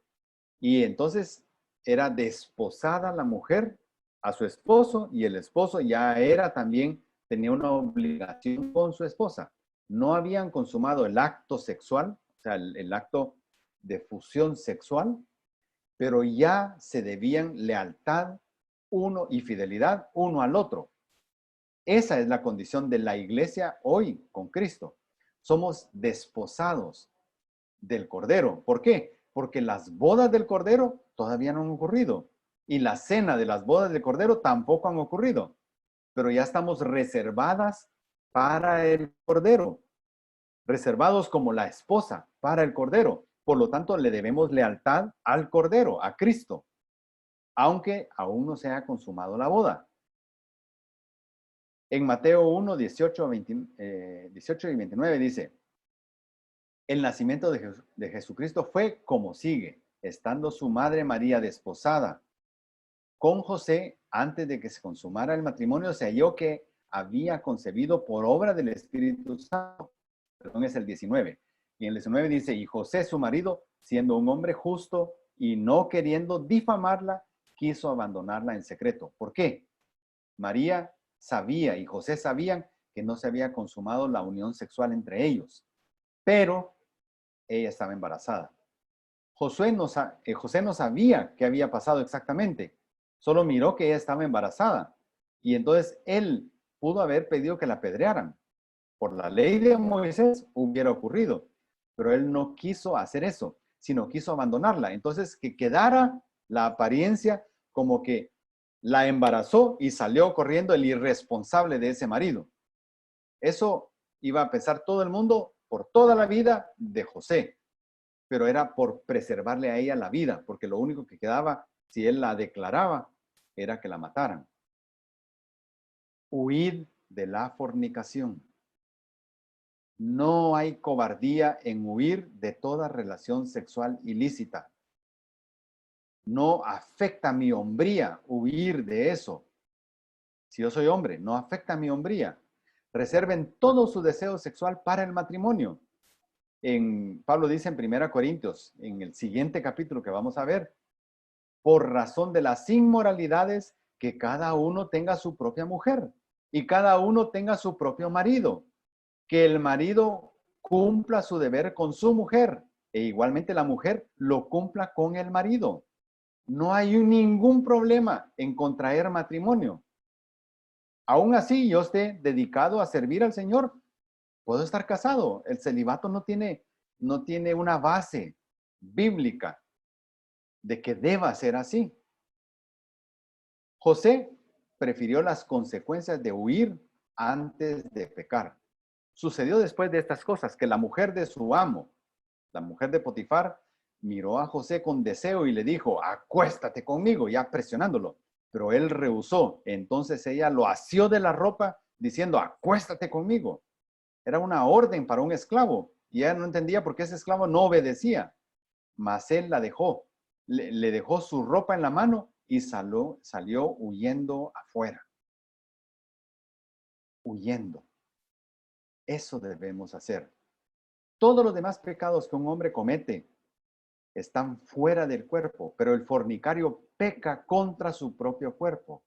y entonces era desposada la mujer a su esposo y el esposo ya era también, tenía una obligación con su esposa. No habían consumado el acto sexual, o sea, el acto de fusión sexual, pero ya se debían lealtad uno y fidelidad uno al otro. Esa es la condición de la iglesia hoy con Cristo. Somos desposados del Cordero. ¿Por qué? Porque las bodas del Cordero todavía no han ocurrido. Y la cena de las bodas del Cordero tampoco han ocurrido. Pero ya estamos reservadas para el Cordero, reservados como la esposa para el Cordero. Por lo tanto, le debemos lealtad al Cordero, a Cristo, aunque aún no se haya consumado la boda. En Mateo 1, 18 y 29 dice, el nacimiento de Jesucristo fue como sigue, estando su madre María desposada con José, antes de que se consumara el matrimonio, se halló que había concebido por obra del Espíritu Santo. Perdón, es el 19. Y en el 19 dice, y José su marido, siendo un hombre justo y no queriendo difamarla, quiso abandonarla en secreto. ¿Por qué? María sabía y José sabían que no se había consumado la unión sexual entre ellos, pero ella estaba embarazada. José no sabía qué había pasado exactamente, solo miró que ella estaba embarazada y entonces él pudo haber pedido que la apedrearan. Por la ley de Moisés hubiera ocurrido, pero él no quiso hacer eso, sino quiso abandonarla. Entonces que quedara la apariencia como que la embarazó y salió corriendo el irresponsable de ese marido. Eso iba a pensar todo el mundo por toda la vida de José, pero era por preservarle a ella la vida, porque lo único que quedaba, si él la declaraba, era que la mataran. Huid de la fornicación. No hay cobardía en huir de toda relación sexual ilícita. No afecta mi hombría huir de eso. Si yo soy hombre, no afecta mi hombría. Reserven todo su deseo sexual para el matrimonio. Pablo dice en 1 Corintios, en el siguiente capítulo que vamos a ver, por razón de las inmoralidades, que cada uno tenga su propia mujer y cada uno tenga su propio marido. Que el marido cumpla su deber con su mujer e igualmente la mujer lo cumpla con el marido. No hay ningún problema en contraer matrimonio. Aún así, yo esté dedicado a servir al Señor, puedo estar casado. El celibato no tiene una base bíblica de que deba ser así. José prefirió las consecuencias de huir antes de pecar. Sucedió después de estas cosas que la mujer de su amo, la mujer de Potifar, miró a José con deseo y le dijo, acuéstate conmigo, ya presionándolo. Pero él rehusó. Entonces ella lo asió de la ropa diciendo, acuéstate conmigo. Era una orden para un esclavo y ella no entendía por qué ese esclavo no obedecía. Mas él la dejó, le dejó su ropa en la mano y salió huyendo afuera. Huyendo. Eso debemos hacer. Todos los demás pecados que un hombre comete están fuera del cuerpo, pero el fornicario peca contra su propio cuerpo.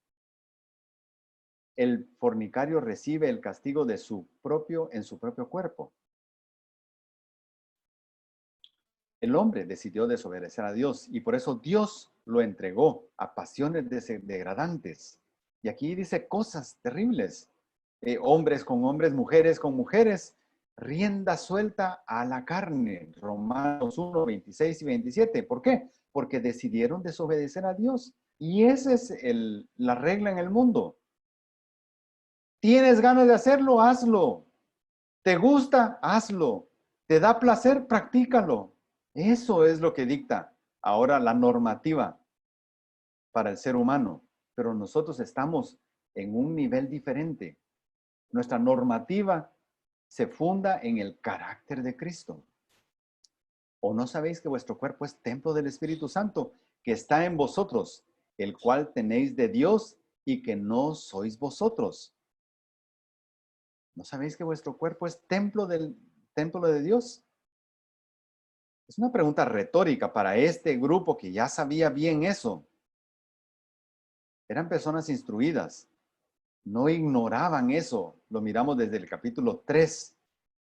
El fornicario recibe el castigo en su propio cuerpo. El hombre decidió desobedecer a Dios y por eso Dios lo entregó a pasiones degradantes. Y aquí dice cosas terribles. Hombres con hombres, mujeres con mujeres, rienda suelta a la carne. Romanos 1, 26 y 27. ¿Por qué? Porque decidieron desobedecer a Dios. Y esa es la regla en el mundo. ¿Tienes ganas de hacerlo? Hazlo. ¿Te gusta? Hazlo. ¿Te da placer? Practícalo. Eso es lo que dicta ahora la normativa para el ser humano. Pero nosotros estamos en un nivel diferente. Nuestra normativa se funda en el carácter de Cristo. ¿O no sabéis que vuestro cuerpo es templo del Espíritu Santo, que está en vosotros, el cual tenéis de Dios y que no sois vosotros? ¿No sabéis que vuestro cuerpo es templo de Dios? Es una pregunta retórica para este grupo que ya sabía bien eso. Eran personas instruidas. No ignoraban eso. Lo miramos desde el capítulo 3,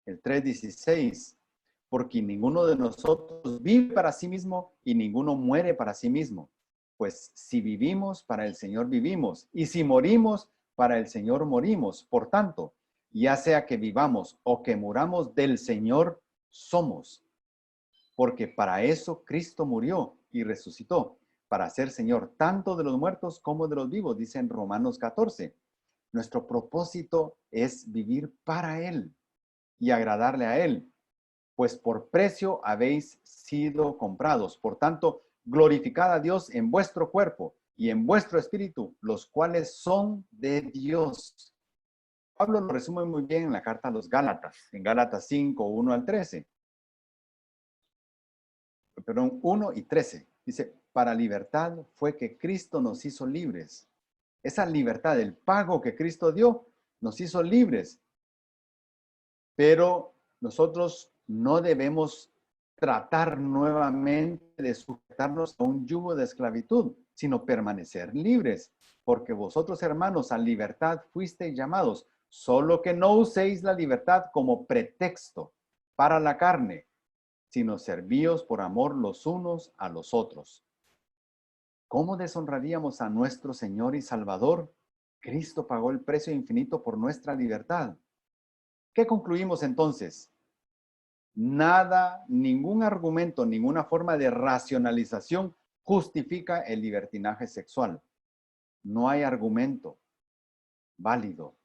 el 3:16. Porque ninguno de nosotros vive para sí mismo y ninguno muere para sí mismo. Pues si vivimos, para el Señor vivimos. Y si morimos, para el Señor morimos. Por tanto, ya sea que vivamos o que muramos, del Señor somos. Porque para eso Cristo murió y resucitó, para ser Señor tanto de los muertos como de los vivos, dice en Romanos 14. Nuestro propósito es vivir para Él y agradarle a Él, pues por precio habéis sido comprados. Por tanto, glorificad a Dios en vuestro cuerpo y en vuestro espíritu, los cuales son de Dios. Pablo lo resume muy bien en la carta a los Gálatas, en Gálatas 5, 1 al 13. Perdón, 1 y 13. Dice, para libertad fue que Cristo nos hizo libres. Esa libertad, el pago que Cristo dio, nos hizo libres. Pero nosotros no debemos tratar nuevamente de sujetarnos a un yugo de esclavitud, sino permanecer libres. Porque vosotros, hermanos, a libertad fuisteis llamados, solo que no uséis la libertad como pretexto para la carne, sino servíos por amor los unos a los otros. ¿Cómo deshonraríamos a nuestro Señor y Salvador? Cristo pagó el precio infinito por nuestra libertad. ¿Qué concluimos entonces? Nada, ningún argumento, ninguna forma de racionalización justifica el libertinaje sexual. No hay argumento válido.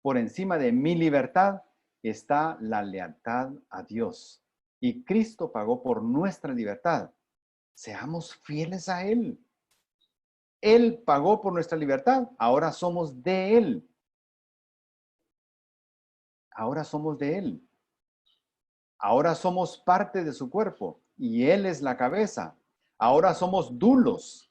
Por encima de mi libertad está la lealtad a Dios. Y Cristo pagó por nuestra libertad. Seamos fieles a Él. Él pagó por nuestra libertad. Ahora somos de Él. Ahora somos de Él. Ahora somos parte de su cuerpo y Él es la cabeza. Ahora somos dulos.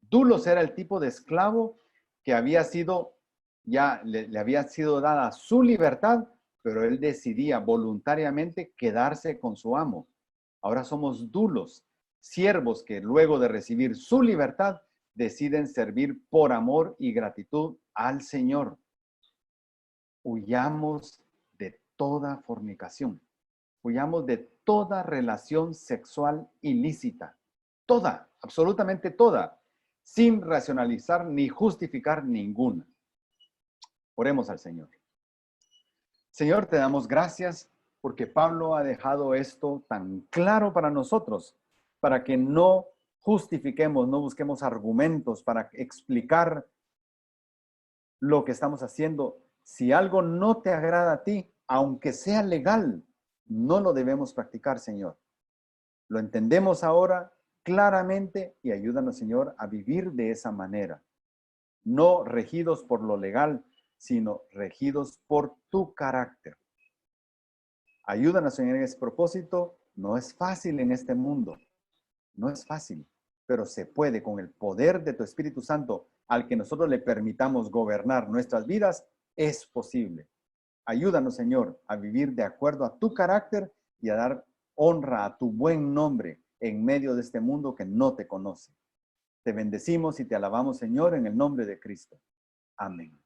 Dulos era el tipo de esclavo que había sido, ya le había sido dada su libertad, pero él decidía voluntariamente quedarse con su amo. Ahora somos dulos, siervos que luego de recibir su libertad deciden servir por amor y gratitud al Señor. Huyamos de toda fornicación. Huyamos de toda relación sexual ilícita. Toda, absolutamente toda, sin racionalizar ni justificar ninguna. Oremos al Señor. Señor, te damos gracias porque Pablo ha dejado esto tan claro para nosotros, para que no justifiquemos, no busquemos argumentos para explicar lo que estamos haciendo. Si algo no te agrada a ti, aunque sea legal, no lo debemos practicar, Señor. Lo entendemos ahora claramente y ayúdanos, Señor, a vivir de esa manera. No regidos por lo legal, sino regidos por tu carácter. Ayúdanos, Señor, en ese propósito. No es fácil en este mundo. No es fácil, pero se puede con el poder de tu Espíritu Santo al que nosotros le permitamos gobernar nuestras vidas. Es posible. Ayúdanos, Señor, a vivir de acuerdo a tu carácter y a dar honra a tu buen nombre en medio de este mundo que no te conoce. Te bendecimos y te alabamos, Señor, en el nombre de Cristo. Amén.